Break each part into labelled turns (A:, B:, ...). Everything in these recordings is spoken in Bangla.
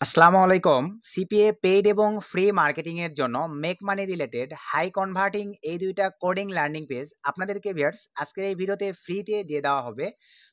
A: আসসালামু আলাইকুম। সিপিএ পেইড এবং ফ্রি মার্কেটিং এর জন্য make money related high converting এই দুইটা কোডিং লার্নিং পেজ আপনাদেরকে ভিউয়ার্স আজকের এই ভিডিওতে ফ্রিতে দিয়ে দেওয়া হবে।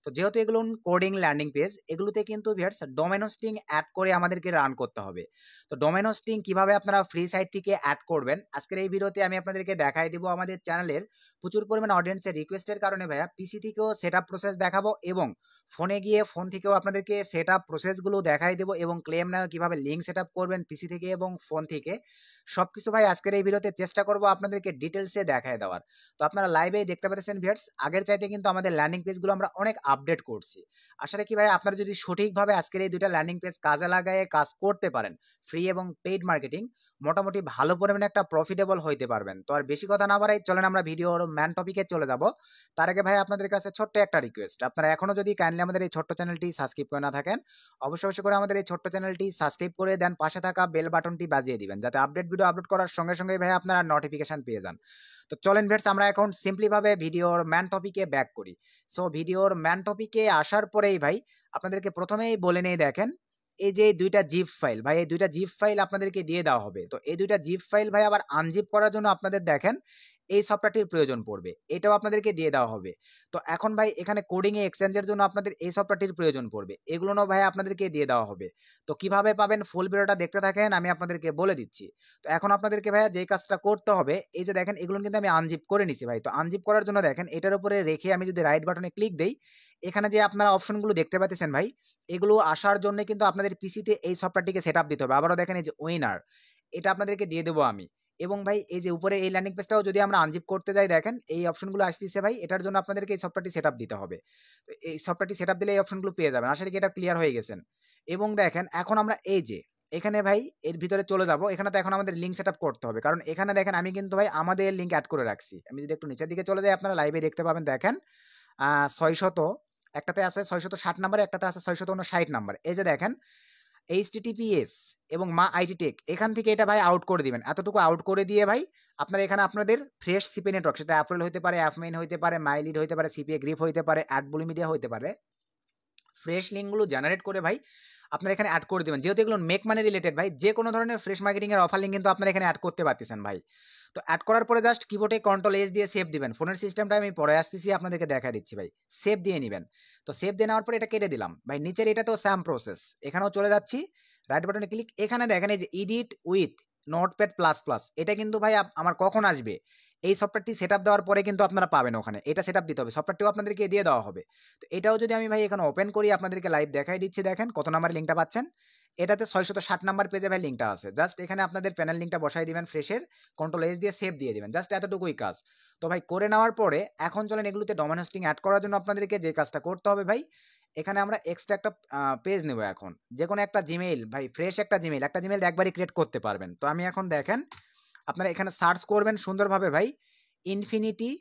A: তো যেহেতু এগুলো কোডিং লার্নিং পেজ, এগুলোতে কিন্তু ভিউয়ার্স ডোমেন হোস্টিং অ্যাড করে আমাদেরকে রান করতে হবে। তো ডোমেন হোস্টিং কিভাবে আপনারা ফ্রি সাইট থেকে অ্যাড করবেন আজকের এই ভিডিওতে আমি আপনাদেরকে দেখাই দিব। আমাদের চ্যানেলের প্রচুর পরিমাণে অডিয়েন্সের রিকোয়েস্টের কারণে ভাইয়া পিসি থেকেও সেটআপ প্রসেস দেখাবো এবং ফোনে গিয়ে ফোন থেকেও আপনাদেরকে সেটআপ প্রসেসগুলো দেখাই দেবো এবং ক্লেম না কিভাবে লিঙ্ক সেটআপ করবেন পিসি থেকে এবং ফোন থেকে সবকিছু ভাই আজকের এই ভিডিওতে চেষ্টা করব আপনাদেরকে ডিটেলসে দেখায় দেওয়ার। তো আপনারা লাইভে দেখতে পাচ্ছেন ভিউয়ার্স, আগের চাইতে কিন্তু আমাদের ল্যান্ডিং পেজগুলো আমরা অনেক আপডেট করছি। আসলে কি ভাই, আপনারা যদি সঠিকভাবে আজকের এই দুইটা ল্যান্ডিং পেজ কাজে লাগায় কাজ করতে পারেন, ফ্রি এবং পেইড মার্কেটিং, মোটামুটি ভালো পরিমাণে একটা প্রফিটেবল হইতে পারবেন। তো আর বেশি কথা না বাড়াই, চলেন আমরা ভিডিওর ম্যান টপিকে চলে যাব। তার আগে ভাই আপনাদের কাছে ছোট্ট একটা রিকোয়েস্ট, আপনারা এখনো যদি কাইন্ডলি আমাদের এই ছোট্ট চ্যানেলটি সাবস্ক্রাইব করে না থাকেন, অবশ্যই অবশ্যই করে আমাদের এই ছোট্ট চ্যানেলটি সাবস্ক্রাইব করে দেন, পাশে থাকা বেল বাটনটি বাজিয়ে দিবেন যাতে আপডেট ভিডিও আপলোড করার সঙ্গে সঙ্গে ভাই আপনারা নোটিফিকেশন পেয়ে যান। তো চলেন ভিউয়ার্স, আমরা এখন সিম্পলি ভাবে ভিডিওর ম্যান টপিকে ব্যাক করি। সো ভিডিওর ম্যান টপিকে আসার পরেই ভাই আপনাদেরকে প্রথমেই বলে নেই, দেখেন এই যে দুইটা জিপ ফাইল ভাই, এই দুইটা জিপ ফাইল আপনাদেরকে দিয়ে দেওয়া হবে। তো এই দুইটা জিপ ফাইল ভাই আবার আনজিপ করার জন্য আপনাদের দেখেন এই সফটওয়্যারটির প্রয়োজন পড়বে, এটাও আপনাদেরকে দিয়ে দেওয়া হবে। তো এখন ভাই এখানে কোডিং এ এক্সচেঞ্জের জন্য আপনাদের এই সফটওয়্যারটির প্রয়োজন পড়বে, এগুলো ভাই আপনাদেরকে দিয়ে দেওয়া হবে। তো কিভাবে পাবেন ফুল ভিডিওটা দেখতে থাকেন, আমি আপনাদেরকে বলে দিচ্ছি। তো এখন আপনাদেরকে ভাইয়া যে কাজটা করতে হবে, এই যে দেখেন এগুলো কিন্তু আমি আনজিপ করে নিছি ভাই। তো আনজিপ করার জন্য দেখেন এটার উপরে রেখে আমি যদি রাইট বাটনে ক্লিক দেই, এখানে যে আপনারা অপশনগুলো দেখতে পাচ্ছেন ভাই, এগুলো আসার জন্য কিন্তু আপনাদের পিসিতে এই সফটওয়্যারটিকে সেট আপ দিতে হবে। আবারও দেখেন এই যে উইনার, এটা আপনাদেরকে দিয়ে দেবো আমি। এবং ভাই এই যে উপরে এই ল্যান্ডিং পেজটাও যদি আমরা আনজিপ করতে যাই, দেখেন এই অপশনগুলো আসতেছে ভাই, এটার জন্য আপনাদেরকে এই সফটওয়্যারটি সেটআপ দিতে হবে। তো এই সফটওয়্যারটি সেটআপ দিলে এই অপশনগুলো পেয়ে যাবেন। আশা করি এটা ক্লিয়ার হয়ে গেছেন। এবং দেখেন এখন আমরা এই যে এখানে ভাই এর ভিতরে চলে যাব, এখানে তো এখন আমাদের লিঙ্ক সেটআপ করতে হবে, কারণ এখানে দেখেন আমি কিন্তু ভাই আমাদের লিঙ্ক অ্যাড করে রাখছি। আমি যদি একটু নিচের দিকে চলে যাই, আপনারা লাইভে দেখতে পাবেন, দেখেন 600, একটাতে আছে 660 নাম্বার, একটাতে আছে 659 নাম্বার। এই যে দেখেন এইচটিটিপিএস এবং মা আইটি টেক, এখান থেকে এটা ভাই আউট করে দিবেন। এতটুকু আউট করে দিয়ে ভাই আপনারা এখানে আপনাদের ফ্রেশ সিপি নেটওয়ার্ক, সেটা অ্যাপ্রিল হতে পারে, অ্যাপমেইন হতে পারে, মাইলিড হতে পারে, সিপিএ গ্রিপ হতে পারে, অ্যাডবুলি মিডিয়া হতে পারে, ফ্রেশ লিঙ্কগুলো জেনারেট করে ভাই আপনারা এখানে অ্যাড করে দেবেন। যেহেতু এগুলো মেক মানি রিলেটেড ভাই, যে কোনো ধরনের ফ্রেশ মার্কেটিং এর অফার লিঙ্ক কিন্তু আপনারা এখানে অ্যাড করতে পারতেছেন ভাই। তো অ্যাড করার পরে জাস্ট কিবোর্ডে কন্ট্রোল এস দিয়ে সেভ দিবেন। ফোনের সিস্টেমটা আমি পরে আসতেছি, আপনাদেরকে দেখা দিচ্ছি ভাই। সেভ দিয়ে নেবেন। তো সেভ দিয়ে নেওয়ার পরে এটা কেটে দিলাম ভাই। নিচের এটা তো স্যাম প্রসেস, এখানেও চলে যাচ্ছি, রাইট বাটনে ক্লিক, এখানে দেখেন এই যে edit with notepad plus plus, এটা কিন্তু ভাই আমার কখন আসবে, এই সফটওয়্যারটি সেটআপ দেওয়ার পরে কিন্তু আপনারা পাবেন, ওখানে এটা সেটআপ দিতে হবে, সফটওয়্যারটিও আপনাদেরকে দিয়ে দেওয়া হবে। তো এটাও যদি আমি ভাই এখানে ওপেন করি, আপনাদেরকে লাইভ দেখাই দিচ্ছি, দেখেন কত নাম্বার লিঙ্কটা পাচ্ছেন। এটাতে 660 নাম্বার পেজে ভাই লিঙ্কটা আছে। জাস্ট এখানে আপনাদের প্যানেল লিঙ্কটা বসাই দিবেন, ফ্রেশের কন্ট্রোল এস দিয়ে সেভ দিয়ে দিবেন, জাস্ট এতটুকুই কাজ। তো ভাই করে নেওয়ার পরে এখন চলেন এগুলোতে ডোমেন হোস্টিং অ্যাড করার জন্য আপনাদেরকে যে কাজটা করতে হবে ভাই, এখানে আমরা এক্সট্রা একটা পেজ নেব। এখন যে কোনো একটা জিমেইল ভাই, ফ্রেশ একটা জিমেইল একবারই ক্রিয়েট করতে পারবেন। তো আমি এখন দেখেন আপনারা এখানে সার্চ করবেন সুন্দরভাবে ভাই, ইনফিনিটি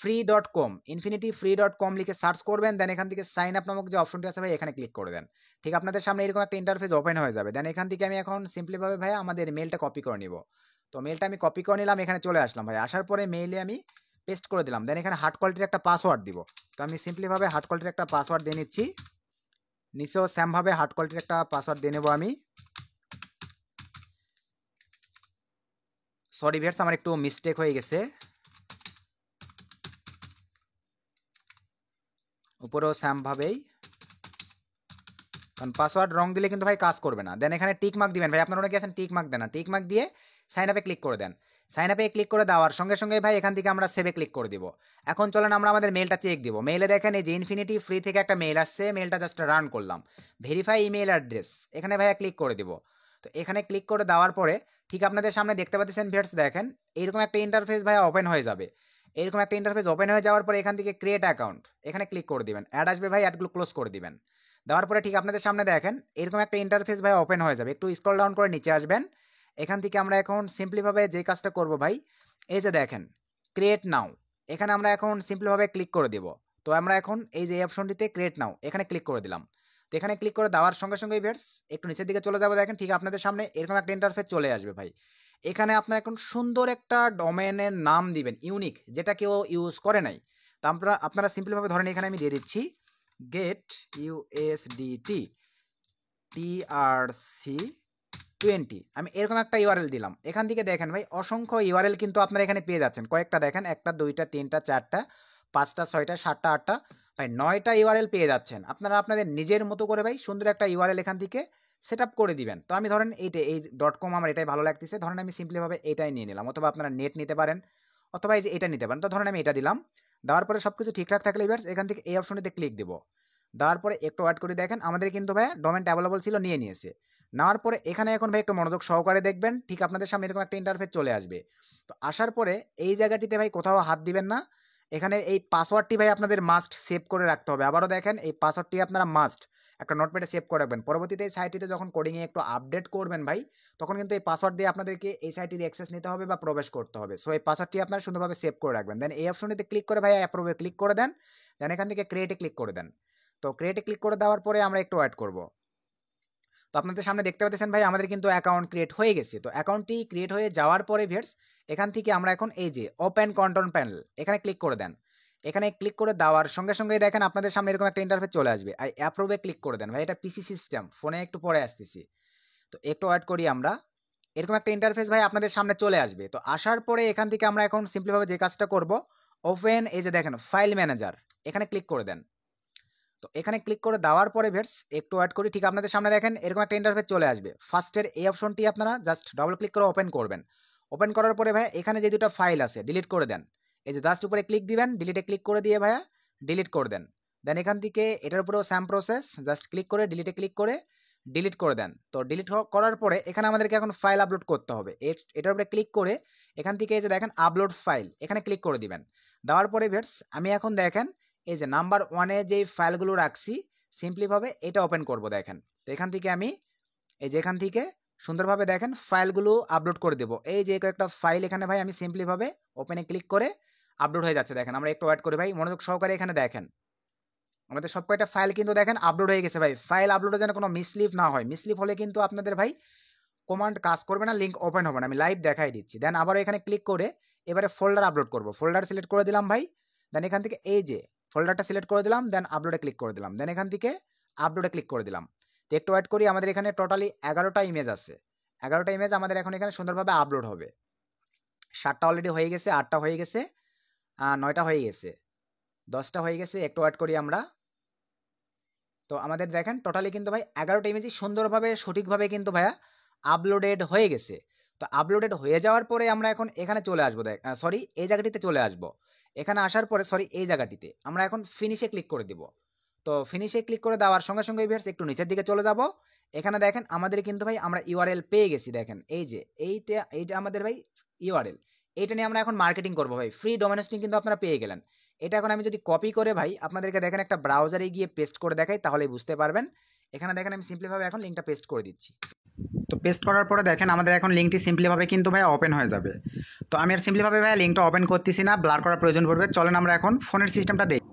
A: free.com, infinity-free.com লিখে সার্চ করবেন। দেন এখান থেকে সাইন আপ নামক যে অপশনটি আছে ভাই, এখানে ক্লিক করে দেন। ঠিক আপনাদের সামনে এরকম একটা ইন্টারফেস ওপেন হয়ে যাবে। দেন এখান থেকে আমি এখন সিম্পলি ভাবে ভাই আমাদের মেলটা কপি করে নিব। তো মেলটা আমি কপি করে নিলাম, এখানে চলে আসলাম ভাই। আসার পরে মেইলে আমি পেস্ট করে দিলাম। দেন এখানে হার্ড কোয়ালিটির একটা পাসওয়ার্ড দিব। তো আমি সিম্পলি ভাবে হার্ড কোয়ালিটির একটা পাসওয়ার্ড দিয়ে নিচ্ছি। নিচেও সেম ভাবে হার্ড কোয়ালিটির একটা পাসওয়ার্ড দিয়ে নেব আমি। সরি ভিউয়ার্স, আমার একটু মিস্টেক হয়ে গেছে, উপরেও সেম ভাবেই, কারণ পাসওয়ার্ড রং দিলে কিন্তু ভাই কাজ করবে না। দেন এখানে টিক মার্ক দিবেন ভাই, আপনারা অনেকে আছেন টিক মার্ক দেন না, টিক মার্ক দিয়ে সাইন আপে ক্লিক করে দেন। সাইন আপে ক্লিক করে দেওয়ার সঙ্গে সঙ্গে ভাই এখান থেকে আমরা সেভে ক্লিক করে দিব। এখন চলেন আমরা আমাদের মেলটা চেক দিব। মেইলে দেখেন এই যে ইনফিনিটি ফ্রি থেকে একটা মেল আসছে, মেলটা জাস্ট রান করলাম, ভেরিফাই ইমেল অ্যাড্রেস, এখানে ভাইয়া ক্লিক করে দিব। তো এখানে ক্লিক করে দেওয়ার পরে ঠিক আপনাদের সামনে দেখতে পাচ্ছেন ভিউয়ার্স, দেখেন এইরকম একটা ইন্টারফেস ভাইয়া ওপেন হয়ে যাবে। এরকম একটা ইন্টারফেস ওপেন হয়ে যাওয়ার পরে এখান থেকে ক্রিয়েট অ্যাকাউন্ট, এখানে ক্লিক করে দিবেন, অ্যাড আসবে ভাই, অ্যাডগুলো ক্লোজ করে দিবেন। দেওয়ার পরে ঠিক আপনাদের সামনে দেখেন এরকম একটা ইন্টারফেস ভাই ওপেন হয়ে যাবে। একটু স্ক্রল ডাউন করে নিচে আসবেন। এখান থেকে আমরা এখন সিম্পলিভাবে যে কাজটা করব ভাই, এই যে দেখেন ক্রিয়েট নাও, এখানে আমরা এখন সিম্পলিভাবে ক্লিক করে দিব। তো আমরা এখন এই যে অপশনটিতে ক্রিয়েট নাও, এখানে ক্লিক করে দিলাম। তো এখানে ক্লিক করে দেওয়ার সঙ্গে সঙ্গে ভিউয়ার্স একটু নিচের দিকে চলে যাবো, দেখেন ঠিক আপনাদের সামনে এরকম একটা ইন্টারফেস চলে আসবে ভাই। এখানে আপনার এখন সুন্দর একটা ডোমেনের নাম দিবেন, ইউনিক, যেটা কেউ ইউজ করে নাই। তো আপনারা সিম্পলিভাবে ধরেন এখানে আমি দিয়ে দিচ্ছি গেট ইউএসডিটি, TRC20 আমি এরকম একটা ইউআরএল দিলাম। এখান থেকে দেখেন ভাই অসংখ্য ইউআরএল কিন্তু আপনারা এখানে পেয়ে যাচ্ছেন। কয়েকটা দেখেন, 1টা 2টা 3টা 4টা 5টা 6টা 7টা 8টা ভাই 9টা ইউআরএল পেয়ে যাচ্ছেন। আপনারা আপনাদের নিজের মতো করে ভাই সুন্দর একটা ইউআরএল এখান থেকে সেট আপ করে দিবেন। তো আমি ধরেন এই .com আমার এটাই ভালো লাগতেছে, ধরেন আমি সিম্পলিভাবে এটাই নিয়ে নিলাম, অথবা আপনারা নেট নিতে পারেন, অথবা এই যে এটা নিতে পারেন। তো ধরেন আমি এটা দিলাম, দেওয়ার পরে সব কিছু ঠিকঠাক থাকলে এবার এখান থেকে এই অপশনটিতে ক্লিক দেবো। দেওয়ার পরে একটু ওয়েট করে দেখেন আমাদের কিন্তু ভাই ডোমেন অ্যাভেলেবল ছিল, নিয়ে নিয়েছে। নেওয়ার পরে এখানে এখন ভাই একটু মনোযোগ সহকারে দেখবেন, ঠিক আপনাদের সামনে এরকম একটা ইন্টারফেস চলে আসবে। তো আসার পরে এই জায়গাটিতে ভাই কোথাও হাত দিবেন না, এখানে এই পাসওয়ার্ডটি ভাই আপনাদের মাস্ট সেভ করে রাখতে হবে। আবারও দেখেন এই পাসওয়ার্ডটি আপনারা মাস্ট একটা নোটপ্যাডে সেভ করে রাখবেন। পরবর্তীতে এই সাইটটিতে যখন কোডিংয়ে একটু আপডেট করবেন ভাই, তখন কিন্তু এই পাসওয়ার্ড দিয়ে আপনাদেরকে এই সাইটের অ্যাক্সেস নিতে হবে বা প্রবেশ করতে হবে। সো এই পাসওয়ার্ডটি আপনারা সুন্দরভাবে সেভ করে রাখবেন। দেন এই অপশনটিতে ক্লিক করে ভাই অ্যাপ্রুভে ক্লিক করে দেন। দেন এখান থেকে ক্রিয়েটে ক্লিক করে দেন। তো ক্রিয়েটে ক্লিক করে দেওয়ার পরে আমরা একটু ওয়েট করব। তো আপনাদের সামনে দেখতে পাচ্ছেন ভাই আমাদের কিন্তু অ্যাকাউন্ট ক্রিয়েট হয়ে গেছে। তো অ্যাকাউন্টটি ক্রিয়েট হয়ে যাওয়ার পরে ভিউয়ার্স এখান থেকে আমরা এখন এই যে ওপেন কন্ট্রোল প্যানেল এখানে ক্লিক করে দেন। এখানে ক্লিক করে দেওয়ার সঙ্গে সঙ্গে দেখেন আপনাদের সামনে এরকম একটা ইন্টারফেস চলে আসবে। আর অ্যাপ্রুভে ক্লিক করে দেন। ভাই এটা পিসি সিস্টেম, ফোনে একটু পরে আসতেছি, তো একটু ওয়েট করি আমরা। এরকম একটা ইন্টারফেস ভাই আপনাদের সামনে চলে আসবে। তো আসার পরে এখান থেকে আমরা এখন সিম্পলিভাবে যে কাজটা করব, ওপেন এই যে দেখেন ফাইল ম্যানেজার এখানে ক্লিক করে দেন। তো এখানে ক্লিক করে দেওয়ার পরে ভিউয়ার্স একটু ওয়েট করি, ঠিক আপনাদের সামনে দেখেন এরকম একটা ইন্টারফেস চলে আসবে। ফার্স্টের এই অপশনটি আপনারা জাস্ট ডাবল ক্লিক করে ওপেন করবেন। ওপেন করার পরে ভাই এখানে যে দুটো ফাইল আছে ডিলিট করে দেন। এই যে জাস্ট উপরে ক্লিক দিবেন, ডিলিটে ক্লিক করে দিয়ে ভাইয়া ডিলিট করে দেন। দেন এখান থেকে এটার উপরেও সেম প্রসেস, জাস্ট ক্লিক করে ডিলিটে ক্লিক করে ডিলিট করে দেন। তো ডিলিট করার পরে এখানে আমাদেরকে এখন ফাইল আপলোড করতে হবে। এটার উপরে ক্লিক করে এখান থেকে এই যে দেখেন আপলোড ফাইল এখানে ক্লিক করে দিবেন। দেওয়ার পরে ভিউয়ার্স আমি এখন দেখেন এই যে নাম্বার 1-এ যে ফাইলগুলো রাখছি সিম্পলিভাবে এটা ওপেন করব। দেখেন তো এখান থেকে আমি এই যে এখান থেকে সুন্দরভাবে দেখেন ফাইলগুলো আপলোড করে দেব। এই যে কয়েকটা ফাইল এখানে ভাই আমি সিম্পলিভাবে ওপেনে ক্লিক করে আপলোড হয়ে যাচ্ছে। দেখেন আমরা একটু ওয়েট করি ভাই, মনোযোগ সহকারে এখানে দেখেন আমাদের সব কয়টা ফাইল কিন্তু দেখেন আপলোড হয়ে গেছে ভাই। ফাইল আপলোডে যেন কোনো মিসলিপ না হয়, মিসলিপ হলে কিন্তু আপনাদের ভাই কমান্ড কাজ করবে না, লিঙ্ক ওপেন হবে না। আমি লাইভ দেখাই দিচ্ছি। দেন আবার এখানে ক্লিক করে এবারে ফোল্ডার আপলোড করব। ফোল্ডার সিলেক্ট করে দিলাম ভাই। দেন এখান থেকে এই যে ফোল্ডারটা সিলেক্ট করে দিলাম, দেন আপলোডে ক্লিক করে দিলাম। দেন এখান থেকে আপলোডে ক্লিক করে দিলাম। তো একটু ওয়েট করি, আমাদের এখানে টোটালি 11টা ইমেজ আছে। 11টা ইমেজ আমাদের এখন এখানে সুন্দরভাবে আপলোড হবে। 7টা অলরেডি হয়ে গেছে, 8টা হয়ে গেছে, 9টা হয়ে গেছে, 10টা হয়ে গেছে। একটু ওয়েট করি আমরা। তো আমাদের দেখেন টোটালি কিন্তু ভাই 11টা ইমেজই সুন্দরভাবে সঠিকভাবে কিন্তু ভাইয়া আপলোডেড হয়ে গেছে। তো আপলোডেড হয়ে যাওয়ার পরে আমরা এখন এখানে চলে আসবো, সরি এই জায়গাটিতে চলে আসবো। এখানে আসার পরে সরি এই জায়গাটিতে আমরা এখন ফিনিশে ক্লিক করে দিব। তো ফিনিশে ক্লিক করে দেওয়ার সঙ্গে সঙ্গে ভিউয়ার্স একটু নিচের দিকে চলে যাব। এখানে দেখেন আমাদের কিন্তু ভাই আমরা ইউআরএল পেয়ে গেছি। দেখেন এই যে এইটা আমাদের ভাই ইউআরএল, এইটা নিয়ে আমরা এখন মার্কেটিং করবো ভাই। ফ্রি ডোমেন হোস্টিং কিন্তু আপনারা পেয়ে গেলেন। এটা এখন আমি যদি কপি করে ভাই আপনাদেরকে দেখেন একটা ব্রাউজারে গিয়ে পেস্ট করে দেখাই তাহলে বুঝতে পারবেন। এখানে দেখেন আমি সিম্পলিভাবে এখন লিঙ্কটা পেস্ট করে দিচ্ছি। তো পেস্ট করার পরে দেখেন আমাদের এখন লিঙ্কটি সিম্পলিভাবে কিন্তু ভাই ওপেন হয়ে যাবে। তো আমি আর সিম্পলিভাবে ভাই লিঙ্কটা ওপেন করতেছি না, ব্লার করার প্রয়োজন পড়বে। চলেন আমরা এখন ফোনের সিস্টেমটা দেখি।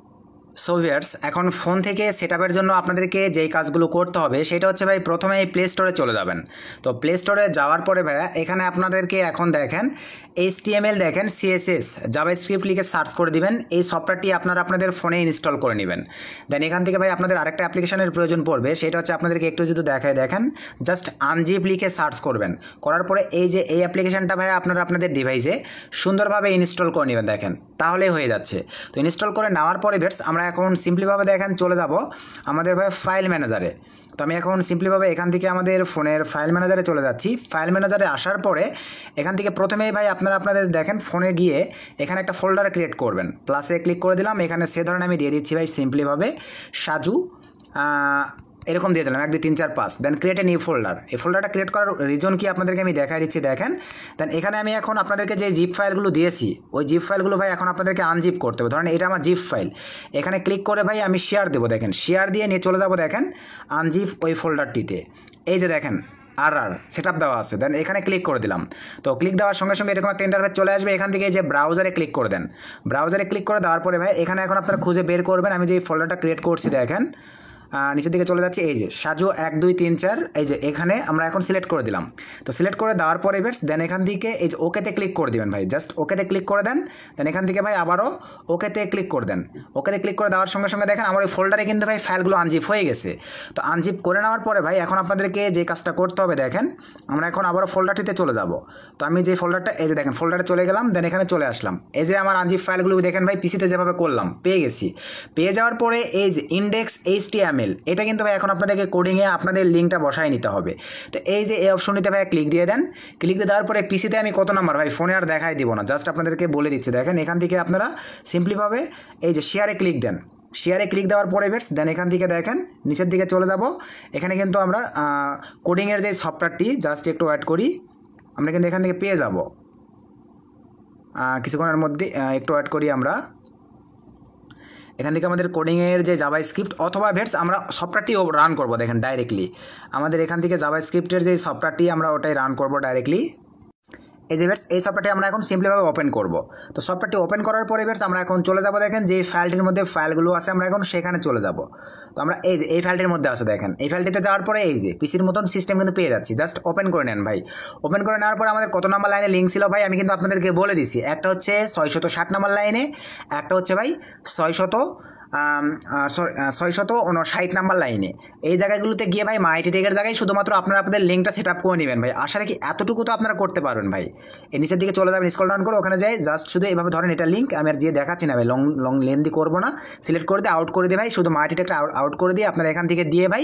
A: সো ভিউয়ার্স এখন ফোন থেকে সেটআপের জন্য আপনাদেরকে যেই কাজগুলো করতে হবে সেটা হচ্ছে ভাই প্রথমে এই প্লে স্টোরে চলে যাবেন। তো প্লে স্টোরে যাওয়ার পরে ভাইয়া এখানে আপনাদেরকে এখন দেখেন HTML দেখেন CSS জাভাস্ক্রিপ্ট লিখে সার্চ করে দিবেন। এই সফটওয়্যারটি আপনারা আপনাদের ফোনে ইনস্টল করে নেবেন। দেন এখান থেকে ভাই আপনাদের আরেকটা অ্যাপ্লিকেশনের প্রয়োজন পড়বে, সেটা হচ্ছে আপনাদেরকে একটু যদি দেখায় দেখেন জাস্ট আনজিপ লিখে সার্চ করবেন। করার পরে এই যে এই অ্যাপ্লিকেশনটা ভাই আপনারা আপনাদের ডিভাইসে সুন্দরভাবে ইনস্টল করে নেবেন। দেখেন তাহলেই হয়ে যাচ্ছে। তো ইনস্টল করে নেওয়ার পরে ভিউয়ার্স আমরা এখন সিম্পলিভাবে দেখেন চলে যাব আমাদের ভাই ফাইল ম্যানেজারে। তো আমি এখন সিম্পলিভাবে এখান থেকে আমাদের ফোনের ফাইল ম্যানেজারে চলে যাচ্ছি। ফাইল ম্যানেজারে আসার পরে এখান থেকে প্রথমেই ভাই আপনারা আপনাদের দেখেন ফোনে গিয়ে এখানে একটা ফোল্ডার ক্রিয়েট করবেন। প্লাসে ক্লিক করে দিলাম, এখানে সে ধরনের আমি দিয়ে দিচ্ছি ভাই সিম্পলিভাবে সাজু এরকম দিয়ে দিলাম 1 2 3 4 5। Then create a new folder. এই ফোল্ডারটা ক্রিয়েট করার রিজন কি আপনাদেরকে আমি দেখাই দিচ্ছি দেখেন। দেন এখানে আমি এখন আপনাদেরকে যে জিপ ফাইলগুলো দিয়েছি ওই জিপ ফাইলগুলো ভাই এখন আপনাদেরকে আনজিপ করতে হবে। ধরেন এটা আমার জিপ ফাইল, এখানে ক্লিক করে ভাই আমি শেয়ার দেবো। দেখেন শেয়ার দিয়ে নিয়ে চলে যাবো দেখেন আনজিপ ওই ফোল্ডারটিতে। এই যে দেখেন আর সেটআপ দেওয়া আছে। দেন এখানে ক্লিক করে দিলাম। তো ক্লিক দেওয়ার সঙ্গে সঙ্গে এরকম একটা ইন্টারফেস চলে আসবে। এখান থেকে এই যে ব্রাউজারে ক্লিক করে দেন। ব্রাউজারে ক্লিক করে দেওয়ার পরে ভাই এখানে এখন আপনারা খুঁজে বের করবেন আমি যে ফোল্ডারটা ক্রিয়েট করছি দেখেন নিচের দিকে চলে যাচ্ছি, এই যে সাজু 1 2 3 4, এই যে এখানে আমরা এখন সিলেক্ট করে দিলাম। তো সিলেক্ট করে দেওয়ার পরে ভিউয়ার্স দেন এখান থেকে এই যে ওকেতে ক্লিক করে দিবেন ভাই, জাস্ট ওকেতে ক্লিক করে দেন। দেন এখান থেকে ভাই আবারও ওকেতে ক্লিক করে দেন। ওকেতে ক্লিক করে দেওয়ার সঙ্গে সঙ্গে দেখেন আমার ওই ফোল্ডারে কিন্তু ভাই ফাইলগুলো আনজিপ হয়ে গেছে। তো আনজিপ করে নেওয়ার পরে ভাই এখন আপনাদেরকে যে কাজটা করতে হবে দেখেন, আমরা এখন আবারও ফোল্ডারটিতে চলে যাব। তো আমি যে ফোল্ডারটা, এই যে দেখেন ফোল্ডারে চলে গেলাম, দেন এখানে চলে আসলাম। এই যে আমার আনজিপ ফাইলগুলো দেখেন ভাই পিসিতে যেভাবে করলাম পেয়ে গেছি। পেয়ে যাওয়ার পরে এই যে ইন্ডেক্স HTML, এটা কিন্তু ভাই এখন আপনাদেরকে কোডিংয়ে আপনাদের লিঙ্কটা বসায় নিতে হবে। তো এই যে এই অপশনটিতে ভাই ক্লিক দিয়ে দেন। ক্লিক দিয়ে দেওয়ার পরে পিসিতে আমি কত নাম্বার ভাই ফোনে আর দেখাই দিব না, জাস্ট আপনাদেরকে বলে দিচ্ছি। দেখেন এখান থেকে আপনারা সিম্পলিভাবে এই যে শেয়ারে ক্লিক দেন। শেয়ারে ক্লিক দেওয়ার পরে বেশ দেন এখান থেকে দেখেন নিচের দিকে চলে যাব। এখানে কিন্তু আমরা কোডিংয়ের যে সফটওয়্যারটি জাস্ট একটু অ্যাড করি, আমরা কিন্তু এখান থেকে পেয়ে যাব। কিছুক্ষণের মধ্যে একটু অ্যাড করি আমরা এখান থেকে আমাদের কোডিংয়ের যে জাভাস্ক্রিপ্ট অথবা ভেটস আমরা সফটওয়্যারটি রান করব। দেখেন ডাইরেক্টলি আমাদের এখান থেকে জাভাস্ক্রিপ্টের যে সফটওয়্যারটি আমরা ওটাই রান করব ডাইরেক্টলি। এই যে ভেটস এই সফটওয়্যারটি আমরা এখন সিম্পলিভাবে ওপেন করব। তো সফটওয়্যারটি ওপেন করার পরে ভেটস আমরা এখন চলে যাব, দেখেন যে ফাইলটির মধ্যে ফাইলগুলো আছে আমরা এখন সেখানে চলে যাব। তো আমরা এই যে এই ফাইলটির মধ্যে আছে, দেখেন এই ফাইলটিতে যাওয়ার পরে এই যে পিসির মতন সিস্টেম কিন্তু পেয়ে যাচ্ছি। জাস্ট ওপেন করে নেন ভাই। ওপেন করে নেওয়ার পরে আমাদের কত নাম্বার লাইনে লিঙ্ক ছিল ভাই আমি কিন্তু আপনাদেরকে বলে দিছি। একটা হচ্ছে 660 নাম্বার লাইনে, একটা হচ্ছে ভাই 659 নাম্বার লাইনে। এই জায়গাগুলোতে গিয়ে ভাই মাইটি টেকের জায়গায় শুধুমাত্র আপনারা আপনাদের লিঙ্কটা সেট আপ করে নেবেন ভাই। আশা রাখি এতটুকু তো আপনারা করতে পারবেন ভাই। এই নিচের দিকে চলে যাবেন, স্ক্রল ডাউন করে ওখানে যাই জাস্ট শুধু এইভাবে ধরেন এটা লিঙ্ক, আমি আর যে দেখাচ্ছি না ভাই, লং লেন্দি করবো না। সিলেক্ট করে দিয়ে আউট করে দিয়ে ভাই শুধু মাইটি টেকটা আউট করে দিয়ে আপনারা এখান থেকে দিয়ে ভাই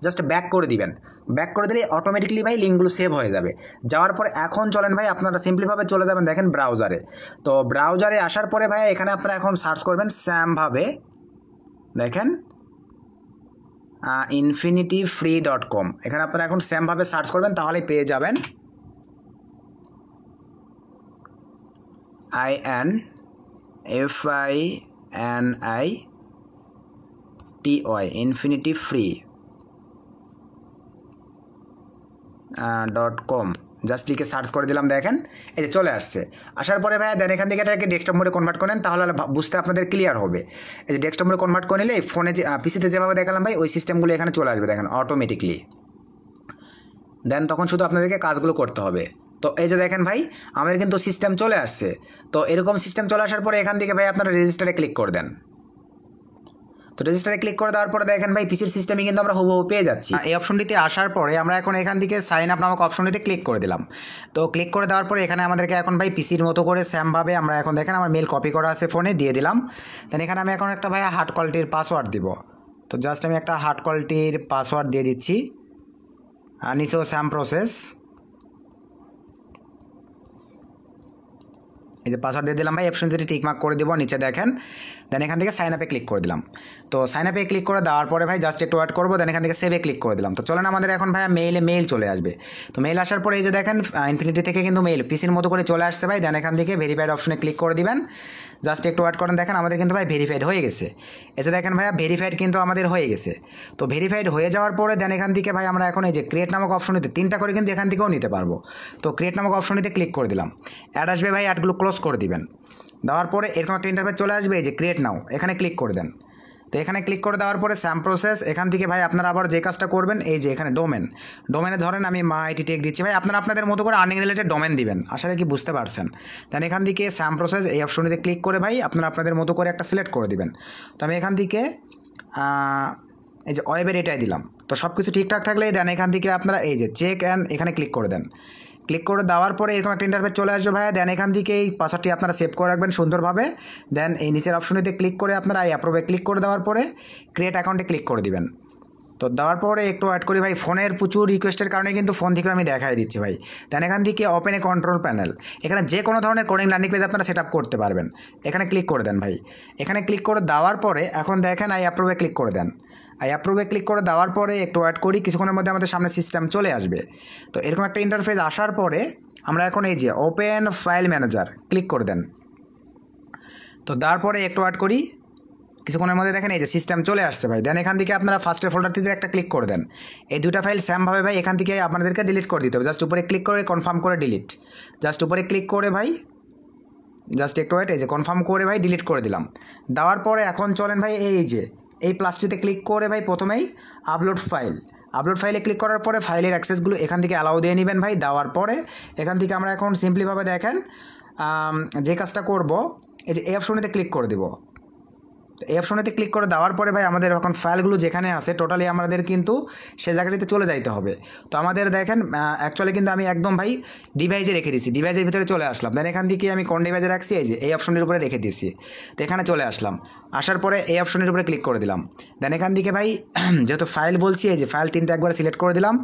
A: জাস্ট ব্যাক করে দিবেন। ব্যাক করে দিলে অটোমেটিকলি ভাই লিঙ্কগুলো সেভ হয়ে যাবে। যাওয়ার পরে এখন চলেন ভাই আপনারা সিম্পলিভাবে চলে যাবেন দেখেন ব্রাউজারে। তো ব্রাউজারে আসার পরে ভাই এখানে আপনারা এখন সার্চ করবেন স্যামভাবে, দেখেন infinityfree.com, এখানে আপনারা এখন সেমভাবে সার্চ করবেন তাহলেই পেয়ে যাবেন। INFINITY infinityfree.com জাস্ট লিখে সার্চ করে দিলাম, দেখেন এই যে চলে আসছে। আসার পরে ভাই দেন এখান থেকে এটাকে ডেস্কটপ মোডে কনভার্ট করেন, তাহলে বুঝতে আপনাদের ক্লিয়ার হবে। এই যে ডেস্কটপ মোডে কনভার্ট করে নিলে ফোনে যে পিসিতে যেভাবে দেখালাম ভাই ওই সিস্টেমগুলো এখানে চলে আসবে দেখেন অটোমেটিকলি। দেন তখন শুধু আপনাদেরকে কাজগুলো করতে হবে। তো এই যে দেখেন ভাই আমাদের কিন্তু সিস্টেম চলে আসছে। তো এরকম সিস্টেম চলে আসার পরে এখান থেকে ভাই আপনারা রেজিস্টারে ক্লিক করে দেন। তো রেজিস্টারে ক্লিক করে দেওয়ার পরে দেখেন ভাই পিসির সিস্টেমে কিন্তু আমরা হুবহু পেয়ে যাচ্ছি। এই অপশনটিতে আসার পরে আমরা এখন এখান থেকে সাইন আপ নামক অপশনটিতে ক্লিক করে দিলাম। তো ক্লিক করে দেওয়ার পরে এখানে আমাদেরকে এখন ভাই পিসির মতো করে স্যামভাবে আমরা এখন দেখেন আমার মেল কপি করা আছে ফোনে দিয়ে দিলাম। দেন এখানে আমি এখন একটা ভাই হার্ড কোয়ালিটির পাসওয়ার্ড দিব। তো জাস্ট আমি একটা হার্ড কোয়ালিটির পাসওয়ার্ড দিয়ে দিচ্ছি। আর নিচেও স্যাম প্রসেস, এই যে পাসওয়ার্ড দিয়ে দিলাম ভাই। অপশনটি টিকমার্ক করে দেবো নিচে দেখেন। দেন এখান থেকে সাইন আপে ক্লিক করে দিলাম। তো সাইন আপে ক্লিক করে দেওয়ার পরে ভাই জাস্ট একটু ওয়েট করবো। দেন এখান থেকে সেভে ক্লিক করে দিলাম। তো চলেন আমাদের এখন ভাই মেল চলে আসবে। তো মেল আসার পরে এই যে দেখেন ইনফিনিটি থেকে কিন্তু মেল পিসির মতো করে চলে আসছে ভাই। দেন এখান থেকে ভেরিফাইড অপশনে ক্লিক করে দিবেন। জাস্ট একটু ওয়েট করেন, দেখেন আমাদের কিন্তু ভাই ভেরিফাইড হয়ে গেছে। এসে দেখেন ভাইয়া ভেরিফাইড কিন্তু আমাদের হয়ে গেছে। তো ভেরিফাইড হয়ে যাওয়ার পরে দেন এখান থেকে ভাই আমরা এখন এই যে ক্রিয়েট নামক অপশনটিতে 3টা করে কিন্তু এখান থেকেও নিতে পারবো। তো ক্রিয়েট নামক অপশনটিতে ক্লিক করে দিলাম। অ্যাড আসবে ভাই, অ্যাডগুলো ক্লোজ করে দিবেন। দেওয়ার পরে এরকম একটা ইন্টারফেস চলে আসবে, এই যে ক্রিয়েট নাও এখানে ক্লিক করে দেন। তো এখানে ক্লিক করে দেওয়ার পরে স্যাম প্রসেস, এখান থেকে ভাই আপনারা আবার যে কাজটা করবেন এই যে এখানে ডোমেনে ধরেন আমি মাইটি টেক দিচ্ছি ভাই, আপনারা আপনাদের মতো করে আর্নিং রিলেটেড ডোমেন দিবেন। আশা রাখি বুঝতে পারছেন। দেন এখান থেকে স্যাম প্রসেস এই অপশনটিতে ক্লিক করে ভাই আপনারা আপনাদের মতো করে একটা সিলেক্ট করে দিবেন। তো আমি এখান থেকে এই যে ওয়েবের এটাই দিলাম। তো সব কিছু ঠিকঠাক থাকলে দেন এখান থেকে আপনারা এই যে চেক অ্যান্ড এখানে ক্লিক করে দেন। ক্লিক করে দেওয়ার পরে এরকম একটা ইন্টারফেস চলে আসবে ভাইয়া। দেন এখান থেকে এই পাসওয়ার্ডটি আপনারা সেভ করে রাখবেন সুন্দরভাবে। দেন এই নিচের অপশনটিতে ক্লিক করে আপনারা এই অ্যাপ্রুভে ক্লিক করে দেওয়ার পরে ক্রিয়েট অ্যাকাউন্টে ক্লিক করে দিবেন। তো দেওয়ার পরে একটু অ্যাড করি ভাই, ফোনের প্রচুর রিকোয়েস্টের কারণে কিন্তু ফোন থেকে আমি দেখাই দিচ্ছি ভাই। দেন এখান থেকে ওপেন এ কন্ট্রোল প্যানেল, এখানে যে কোনো ধরনের কোডিং ল্যান্ডিং পেজ আপনারা সেট আপ করতে পারবেন। এখানে ক্লিক করে দেন ভাই। এখানে ক্লিক করে দেওয়ার পরে এখন দেখেন আই অ্যাপ্রুভে ক্লিক করে দেন। আই অ্যাপ্রুভে ক্লিক করে দেওয়ার পরে একটু ওয়েট করি, কিছুক্ষণের মধ্যে আমাদের সামনে সিস্টেম চলে আসবে। তো এরকম একটা ইন্টারফেস আসার পরে আমরা এখন এই যে ওপেন ফাইল ম্যানেজার ক্লিক করে দেন। তো তারপরে একটু ওয়েট করি, কিছুক্ষণের মধ্যে দেখেন এই যে সিস্টেম চলে আসছে ভাই। দেন এখান থেকে আপনারা ফার্স্টের ফোল্ডারটিতে একটা ক্লিক করে দেন। এই দুটা ফাইল স্যামভাবে ভাই এখান থেকে আপনাদেরকে ডিলিট করে দিতে হবে। জাস্ট উপরে ক্লিক করে কনফার্ম করে ডিলিট, জাস্ট উপরে ক্লিক করে ভাই জাস্ট একটু ওয়েট, এই যে কনফার্ম করে ভাই ডিলিট করে দিলাম। দেওয়ার পরে এখন চলেন ভাই এই যে এই প্লাসটিতে ক্লিক করে ভাই প্রথমেই আপলোড ফাইলে ক্লিক করার পরে ফাইলের অ্যাক্সেসগুলো এখান থেকে অ্যালাউ দিয়ে নেবেন ভাই। দেওয়ার পরে এখান থেকে আমরা এখন সিম্পলিভাবে দেখেন যে কাজটা করব, এই যে এই অপশনেতে ক্লিক করে দেবো। এই অপশনেতে ক্লিক করে দেওয়ার পরে ভাই আমাদের এখন ফাইলগুলো যেখানে আছে টোটালি আমাদের কিন্তু সে জায়গাটিতে চলে যাইতে হবে। তো আমাদের দেখেন অ্যাকচুয়ালি কিন্তু আমি একদম ভাই ডিভাইসে রেখে দিয়েছি, ডিভাইসের ভিতরে চলে আসলাম। দেন এখান থেকে আমি কোন ডিভাইসে রাখছি, এই যে এই অপশনের উপরে রেখে দিয়েছি। তো এখানে চলে আসলাম, আসার পরে এই অপশনের উপরে ক্লিক করে দিলাম। দেন এখান থেকে ভাই যেহেতু ফাইল বলছি, এই যে ফাইল 3টা একবার সিলেক্ট করে দিলাম।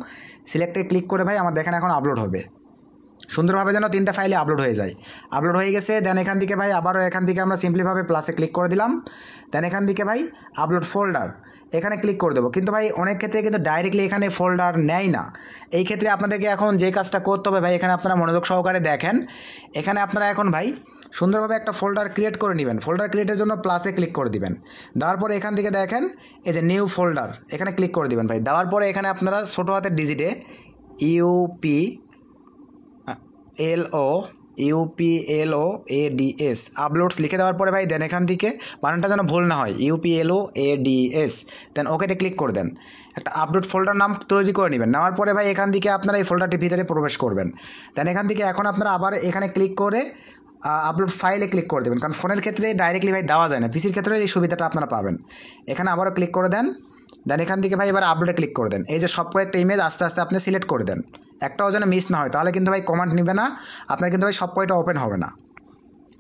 A: সিলেক্টে ক্লিক করে ভাই আমার দেখেন এখন আপলোড হবে সুন্দরভাবে, যেন 3টা ফাইলে আপলোড হয়ে যায়। আপলোড হয়ে গেছে। দেন এখান থেকে ভাই আবারও এখান থেকে আমরা সিম্পলিভাবে প্লাসে ক্লিক করে দিলাম। দেন এখান থেকে ভাই আপলোড ফোল্ডার এখানে ক্লিক করে দেবো। কিন্তু ভাই অনেক ক্ষেত্রে কিন্তু ডাইরেক্টলি এখানে ফোল্ডার নেয় না। এই ক্ষেত্রে আপনাদেরকে এখন যে কাজটা করতে হবে ভাই, এখানে আপনারা মনোযোগ সহকারে দেখেন। এখানে আপনারা এখন ভাই সুন্দরভাবে একটা ফোল্ডার ক্রিয়েট করে নেবেন। ফোল্ডার ক্রিয়েটের জন্য প্লাসে ক্লিক করে দিবেন। দেওয়ার পরে এখান থেকে দেখেন এই যে নিউ ফোল্ডার এখানে ক্লিক করে দিবেন ভাই। দেওয়ার পরে এখানে আপনারা ছোটো হাতের ডিজিটে UPLOADS আপলোডস লিখে দেওয়ার পরে ভাই দেন এখান থেকে বানানটা যেন ভুল না হয়, UPLOADS। দেন ওকেতে ক্লিক করে দেন। একটা আপলোড ফোল্ডার নাম তৈরি করে নেবেন। নেওয়ার পরে ভাই এখান থেকে আপনারা এই ফোল্ডারটির ভিতরে প্রবেশ করবেন। দেন এখান থেকে এখন আপনারা আবার এখানে ক্লিক করে আপলোড ফাইলে ক্লিক করে দেবেন, কারণ ফোনের ক্ষেত্রে ডাইরেক্টলি ভাই দেওয়া যায় না, পিসির ক্ষেত্রে এই সুবিধাটা আপনারা পাবেন। এখানে আবারও ক্লিক করে দেন। দেন এখান থেকে ভাই এবার আপলোডে ক্লিক করে দেন। এই যে সব কয়েকটা ইমেজ আস্তে আস্তে আপনি সিলেক্ট করে দেন, একটাও যেন মিস না হয়, তাহলে কিন্তু ভাই কমান্ড নেবে না, আপনার কিন্তু ভাই সব কয়টা ওপেন হবে না।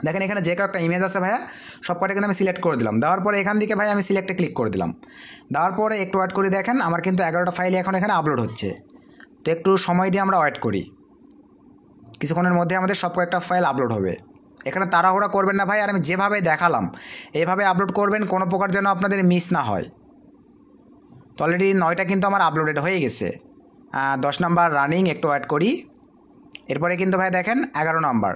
A: দেখেন এখানে যে কয়েকটা ইমেজ আছে ভাইয়া সব কয়টা কিন্তু আমি সিলেক্ট করে দিলাম। দেওয়ার পরে এখান থেকে ভাই আমি সিলেক্টে ক্লিক করে দিলাম। দেওয়ার পরে একটু ওয়েট করে দেখেন আমার কিন্তু 11টা ফাইলে এখন এখানে আপলোড হচ্ছে। তো একটু সময় দিয়ে আমরা ওয়েট করি, কিছুক্ষণের মধ্যে আমাদের সব কয়েকটা ফাইল আপলোড হবে। এখানে তাড়াহুড়া করবেন না ভাই, আর আমি যেভাবে দেখালাম এইভাবে আপলোড করবেন, কোনো প্রকার যেন আপনাদের মিস না হয়। তো অলরেডি 9টা কিন্তু আমার আপলোডেড হয়ে গেছে। 10 নাম্বার রানিং, একটু ওয়েট করি। এরপরে কিন্তু ভাই দেখেন 11 নাম্বার।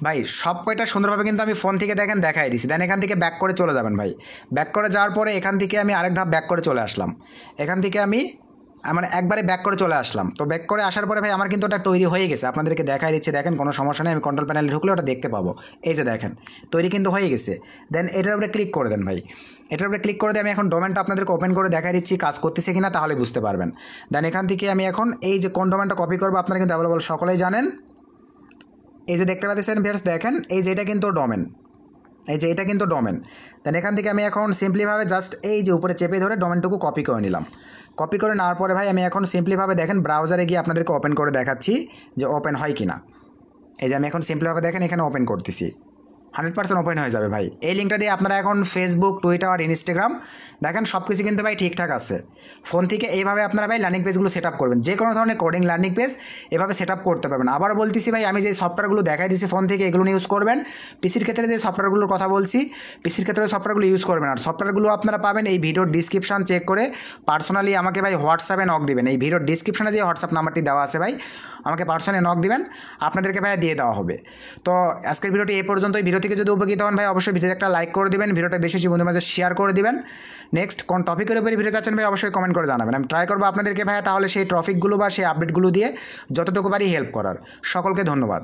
A: ভাই সব কয়টা সুন্দরভাবে কিন্তু আমি ফোন থেকে দেখেন দেখাই দিছি। দেন এখান থেকে ব্যাক করে চলে যাবেন ভাই। ব্যাক করে যাওয়ার পরে এখান থেকে আমি আরেক ধাপ ব্যাক করে চলে আসলাম। এখান থেকে আমি মানে একবারে ব্যাক করে চলে আসলাম। তো ব্যাক করে আসার পরে ভাই আমার কিন্তু ওটা তৈরি হয়ে গেছে, আপনাদেরকে দেখাই দিচ্ছি। দেখেন কোনো সমস্যা নেই, আমি কন্ট্রোল প্যানেলে ঢুকলে ওটা দেখতে পাবো। এই যে দেখেন তৈরি কিন্তু হয়ে গেছে। দেন এটার উপরে ক্লিক করে দেন ভাই। এটার উপরে ক্লিক করে দিয়ে আমি এখন ডোমেনটা আপনাদেরকে ওপেন করে দেখাই দিচ্ছি কাজ করতেছে কিনা, তাহলে বুঝতে পারবেন। দেন এখান থেকে আমি এখন এই যে কোন ডোমেনটা কপি করবো আপনারা কিন্তু অ্যাভেলেবল সকলেই জানেন। এই যে দেখতে পাচ্ছেন ভিউয়ার্স, দেখেন এই যে এটা কিন্তু ডোমেন, এই যে এটা কিন্তু ডোমেন। দেন এখান থেকে আমি এখন সিম্পলিভাবে জাস্ট এই যে উপরে চেপে ধরে ডোমেনটুকু কপি করে নিলাম। কপি করে নেওয়ার পরে ভাই আমি এখন সিম্পলিভাবে দেখেন ব্রাউজারে গিয়ে আপনাদেরকে ওপেন করে দেখাচ্ছি যে ওপেন হয় কি না। এই যে আমি এখন সিম্পলিভাবে দেখেন এখানে ওপেন করতেছি, 100% ওপেন হয়ে যাবে ভাই। এই লিঙ্কটা দিয়ে আপনারা এখন ফেসবুক, টুইটার, ইনস্টাগ্রাম দেখেন সব কিছু কিন্তু ভাই ঠিকঠাক আছে। ফোন থেকে এইভাবে আপনারা ভাই লার্নিং পেজগুলো সেট আপ করবেন, যে কোনো ধরনের কোডিং লার্নিং পেজ এভাবে সেট আপ করতে পারবেন। আবার বলতেছি ভাই, আমি যে সফটওয়্যারগুলো দেখাই দিচ্ছি ফোন থেকে এগুলো ইউজ করবেন। পিসির ক্ষেত্রে যে সফটওয়্যারগুলোর কথা বলছি, পিসির ক্ষেত্রে সফটওয়্যারগুলো ইউজ করবেন। আর সফটওয়্যারগুলো আপনারা পাবেন এই ভিডিওর ডিসক্রিপশন চেক করে পার্সোনালি আমাকে ভাই হোয়াটসঅ্যাপে নক দিবেন। এই ভিডিওর ডিসক্রিপশনে যে হোয়াটসঅ্যাপ নাম্বারটি দেওয়া আছে ভাই, আমাকে পার্সোনালি নক দিবেন, আপনাদেরকে ভাই দিয়ে দেওয়া হবে। তো আজকের ভিডিওটি এই পর্যন্তই। ভিডিও থেকে যদি উপকৃত হন ভাই অবশ্যই ভিডিওতে একটা লাইক করে দিবেন, ভিডিওটা বেশি বেশি বন্ধুদের মাঝে শেয়ার করে দিবেন। নেক্সট কোন টপিকের উপরে ভিডিও চাচ্ছেন ভাই অবশ্যই কমেন্ট করে জানাবেন, আমি ট্রাই করবো আপনাদেরকে ভাই তাহলে সেই টপিকগুলো বা সেই আপডেটগুলো দিয়ে যতটুকু পারি হেল্প করার। সকলকে ধন্যবাদ।